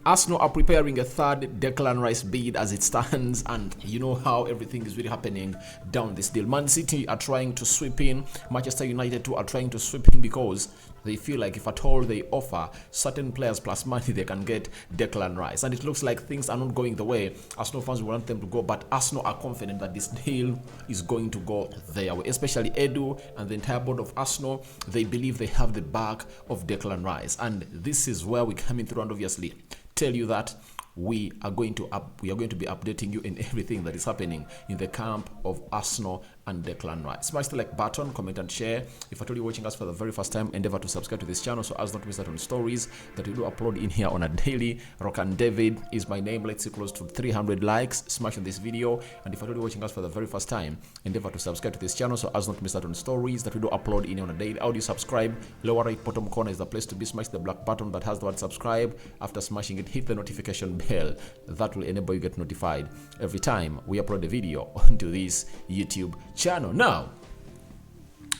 Arsenal are preparing a third Declan Rice bid as it stands, and you know how everything is really happening down this deal. Man City are trying to sweep in. Manchester United too are trying to sweep in because they feel like if at all they offer certain players plus money, they can get Declan Rice. And it looks like things are not going the way Arsenal fans want them to go, but Arsenal are confident that this deal is going to go their way. Especially Edu and the entire board of Arsenal, they believe they have the back of Declan Rice. And this is where we come in through and obviously tell you that we are going to be updating you in everything that is happening in the camp of Arsenal and Declan Rice. Smash the like button, comment and share. If you're watching us for the very first time, endeavor to subscribe to this channel so as not to miss out on stories that we do upload in here on a daily. Rokani David is my name. Let's see close to 300 likes. Smash on this video. And if you're watching us for the very first time, endeavor to subscribe to this channel so as not to miss out on stories that we do upload in here on a daily. How do you subscribe? Lower right bottom corner is the place to be. Smash the black button that has the word subscribe. After smashing it, hit the notification bell. That will enable you get notified every time we upload a video onto this YouTube channel. Now,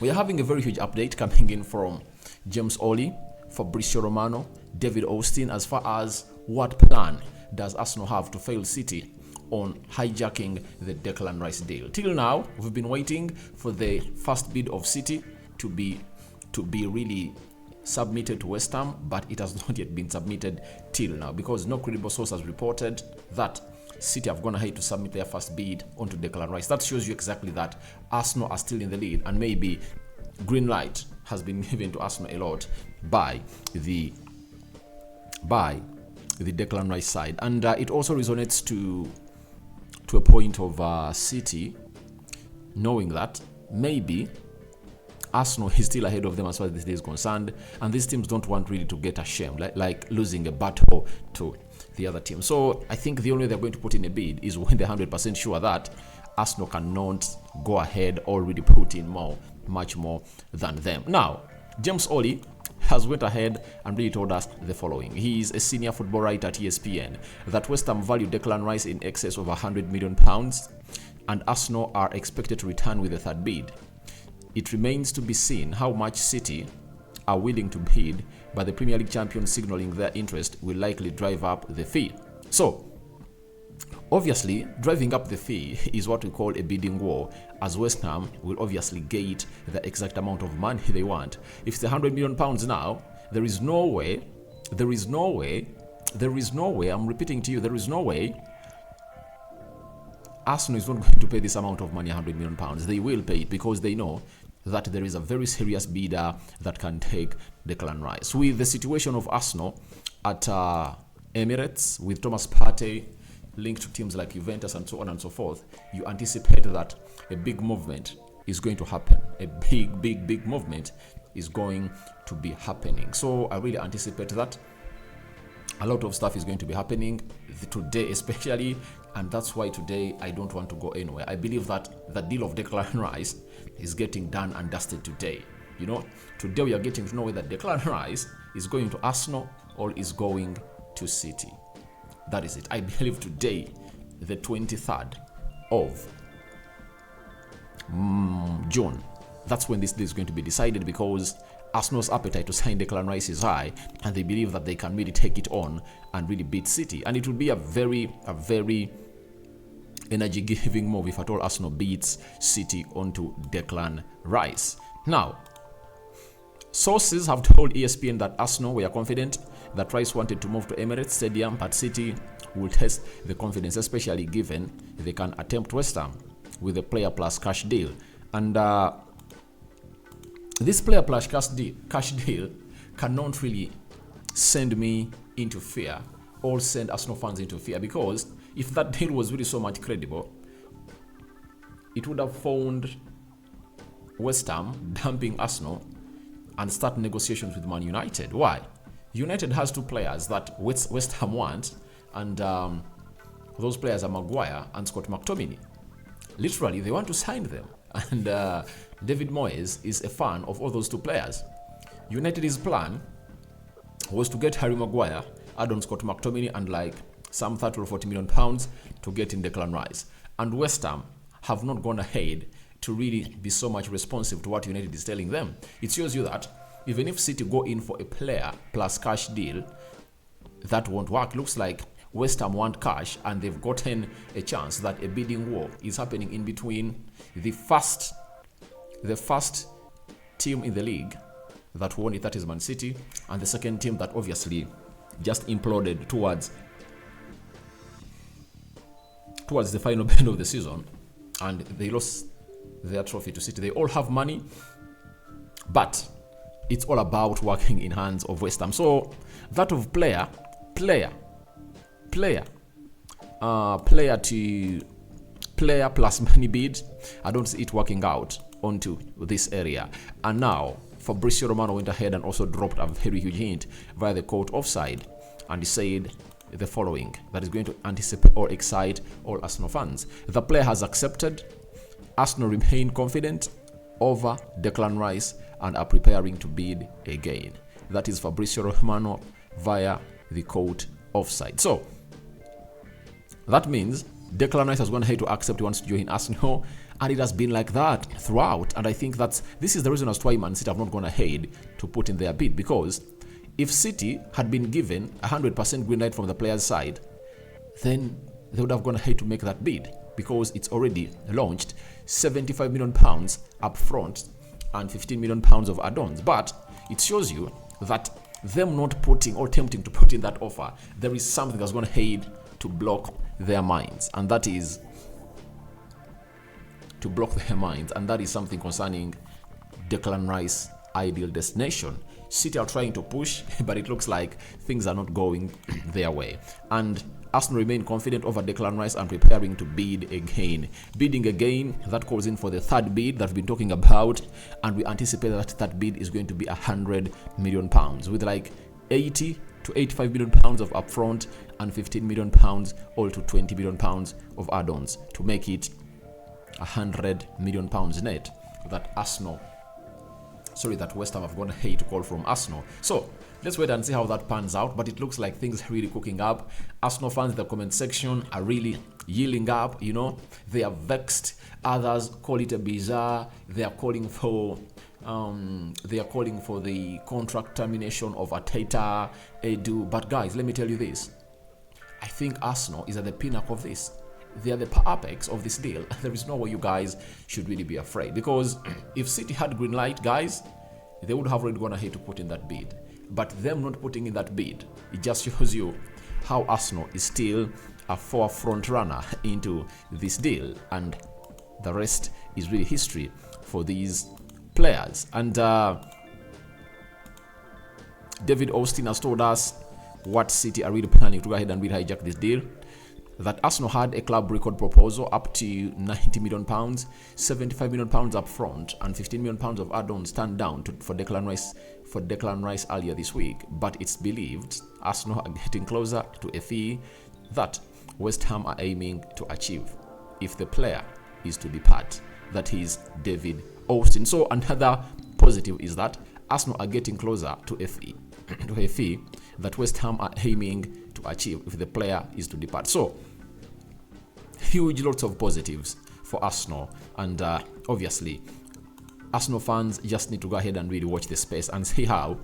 we are having a very huge update coming in from James Oli, Fabrizio Romano, David Austin, as far as what plan does Arsenal have to fail City on hijacking the Declan Rice deal. Till now, we've been waiting for the first bid of City to be really submitted to West Ham, but it has not yet been submitted till now because no credible source has reported that City have gone ahead to submit their first bid onto Declan Rice. That shows you exactly that Arsenal are still in the lead, and maybe green light has been given to Arsenal a lot by the Declan Rice side, and it also resonates to a point of City knowing that maybe Arsenal is still ahead of them as far as this day is concerned, and these teams don't want really to get ashamed, like losing a battle to the other team. So I think the only way they're going to put in a bid is when they're 100% sure that Arsenal cannot go ahead or really put in much more than them. Now, James Oli has went ahead and really told us the following. He is a senior football writer at ESPN that West Ham value Declan Rice in excess of £100 million, and Arsenal are expected to return with a third bid. It remains to be seen how much City are willing to bid, but the Premier League champions signaling their interest will likely drive up the fee. So, obviously, driving up the fee is what we call a bidding war, as West Ham will obviously gate the exact amount of money they want. If it's £100 million now, there is no way, I'm repeating to you, there is no way Arsenal is not going to pay this amount of money, £100 million. They will pay it because they know that there is a very serious bidder that can take Declan Rice. With the situation of Arsenal at Emirates, with Thomas Partey linked to teams like Juventus and so on and so forth, you anticipate that a big movement is going to happen. A big movement is going to be happening. So I really anticipate that a lot of stuff is going to be happening today especially, and that's why today I don't want to go anywhere. I believe that the deal of Declan Rice is getting done and dusted today. You know, today we are getting to know whether Declan Rice is going to Arsenal or is going to City. That is it. I believe today, the 23rd of June, that's when this deal is going to be decided, because Arsenal's appetite to sign Declan Rice is high, and they believe that they can really take it on and really beat City. And it will be a very energy-giving move if at all Arsenal beats City onto Declan Rice. Now, sources have told ESPN that Arsenal were confident that Rice wanted to move to Emirates Stadium, but City will test the confidence, especially given they can attempt West Ham with a player plus cash deal. And this player plus cash deal cannot really send me into fear or send Arsenal fans into fear, because if that deal was really so much credible, it would have found West Ham dumping Arsenal and start negotiations with Man United. Why? United has two players that West Ham want, and those players are Maguire and Scott McTominay. Literally, they want to sign them. And David Moyes is a fan of all those two players. United's plan was to get Harry Maguire, add on Scott McTominay, and like some 30 or 40 million pounds to get in Declan Rice. And West Ham have not gone ahead to really be so much responsive to what United is telling them. It shows you that even if City go in for a player plus cash deal, that won't work. Looks like West Ham want cash, and they've gotten a chance that a bidding war is happening in between the first team in the league that won it, that is Man City, and the second team that obviously just imploded towards the final bend of the season, and they lost their trophy to City. They all have money, but it's all about working in hands of West Ham. So that of player plus money bid, I don't see it working out onto this area. And now Fabrizio Romano went ahead and also dropped a very huge hint via the quote offside, and he said the following that is going to anticipate or excite all Arsenal fans. The player has accepted. Arsenal remain confident over Declan Rice and are preparing to bid again. That is Fabrizio Romano via the quote offside. So that means Declan Rice has gone ahead to accept he wants to join Arsenal, and it has been like that throughout. And I think this is the reason as to why Man City have not gone ahead to put in their bid, because if City had been given 100% green light from the player's side, then they would have gone ahead to make that bid, because it's already launched. £75 million up front and £15 million of add-ons. But it shows you that them not putting or attempting to put in that offer, there is something that's going ahead to block their minds, and that is something concerning Declan Rice ideal destination. City are trying to push, but it looks like things are not going their way, and Arsenal remain confident over Declan Rice and preparing to bid again. Bidding again, that calls in for the third bid that we've been talking about, and we anticipate that bid is going to be £100 million, with like 80 to 85 million pounds of upfront and 15 million pounds, all to 20 million pounds of add-ons, to make it 100 million pounds net that West Ham have gone ahead to call from Arsenal. So let's wait and see how that pans out, but it looks like things are really cooking up. Arsenal fans in the comment section are really yelling up, they are vexed. Others call it a bizarre. They are calling for the contract termination of Arteta, Edu. But guys, let me tell you this. I think Arsenal is at the pinnacle of this. They are the apex of this deal. There is no way you guys should really be afraid, because if City had green light, guys, they would have already gone ahead to put in that bid. But them not putting in that bid, it just shows you how Arsenal is still a forefront runner into this deal, and the rest is really history for these players. And David Austin has told us what City are really planning to go ahead and really hijack this deal. That Arsenal had a club record proposal up to £90 million, £75 million up front, and £15 million of add-ons turned down for Declan Rice earlier this week. But it's believed Arsenal are getting closer to a fee that West Ham are aiming to achieve if the player is to depart. That is David Austin. So another positive is that Arsenal are getting closer to a fee that West Ham are aiming to achieve if the player is to depart. So huge lots of positives for Arsenal, and obviously Arsenal fans just need to go ahead and really watch the space and see how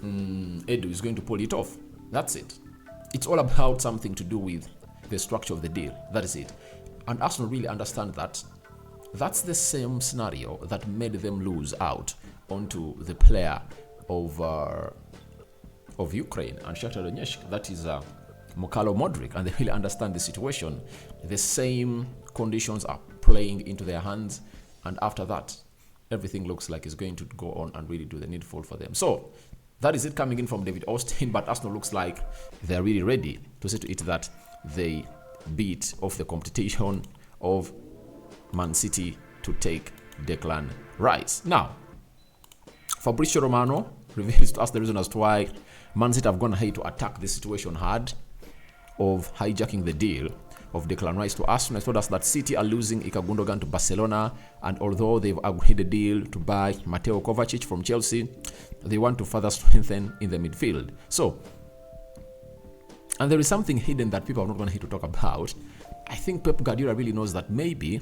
Edu is going to pull it off. That's it. It's all about something to do with the structure of the deal. That is it. And Arsenal really understand that that's the same scenario that made them lose out onto the player of Ukraine and Shakhtar Donetsk, that is Mykhailo Modric, and they really understand the situation. The same conditions are playing into their hands, and after that, everything looks like it's going to go on and really do the needful for them. So that is it coming in from David Austin, but Arsenal looks like they're really ready to see to it that they beat off the competition of Man City to take Declan Rice. Now, Fabrizio Romano reveals to us the reason as to why Man City have gone ahead to attack the situation hard of hijacking the deal of Declan Rice to Arsenal. He told us that City are losing Ilkay Gundogan to Barcelona, and although they've agreed a deal to buy Mateo Kovacic from Chelsea, they want to further strengthen in the midfield. So, and there is something hidden that people are not going to talk about. I think Pep Guardiola really knows that maybe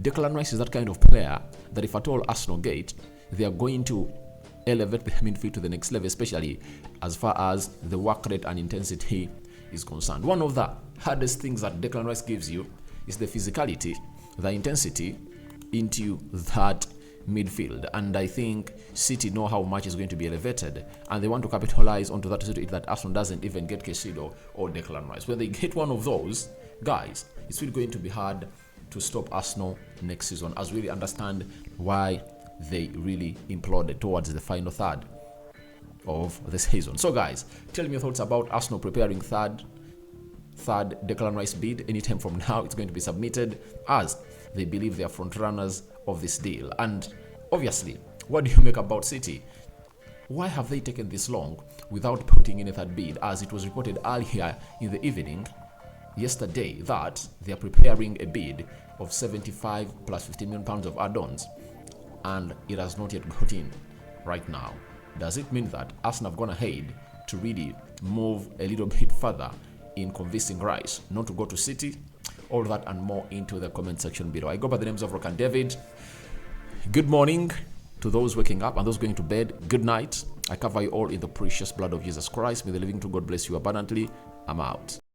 Declan Rice is that kind of player that if at all Arsenal get, they are going to elevate the midfield to the next level, especially as far as the work rate and intensity is concerned. One of the hardest things that Declan Rice gives you is the physicality, the intensity into that midfield, and I think City know how much is going to be elevated, and they want to capitalize onto that situation that Arsenal doesn't even get Caicedo or Declan Rice. When they get one of those guys, it's really going to be hard to stop Arsenal next season, as we really understand why they really imploded towards the final third of the season. So guys, tell me your thoughts about Arsenal preparing third Declan Rice bid. Anytime from now it's going to be submitted, as they believe they are front runners of this deal. And obviously, what do you make about City? Why have they taken this long without putting in a third bid, as it was reported earlier in the evening yesterday that they are preparing a bid of 75 plus 15 million pounds of add-ons, and it has not yet got in right now? Does it mean that Arsenal have gone ahead to really move a little bit further in convincing Rice not to go to City? All that and more into the comment section below. I go by the names of Rokani David. Good morning to those waking up and those going to bed. Good night. I cover you all in the precious blood of Jesus Christ. May the living true God bless you abundantly. I'm out.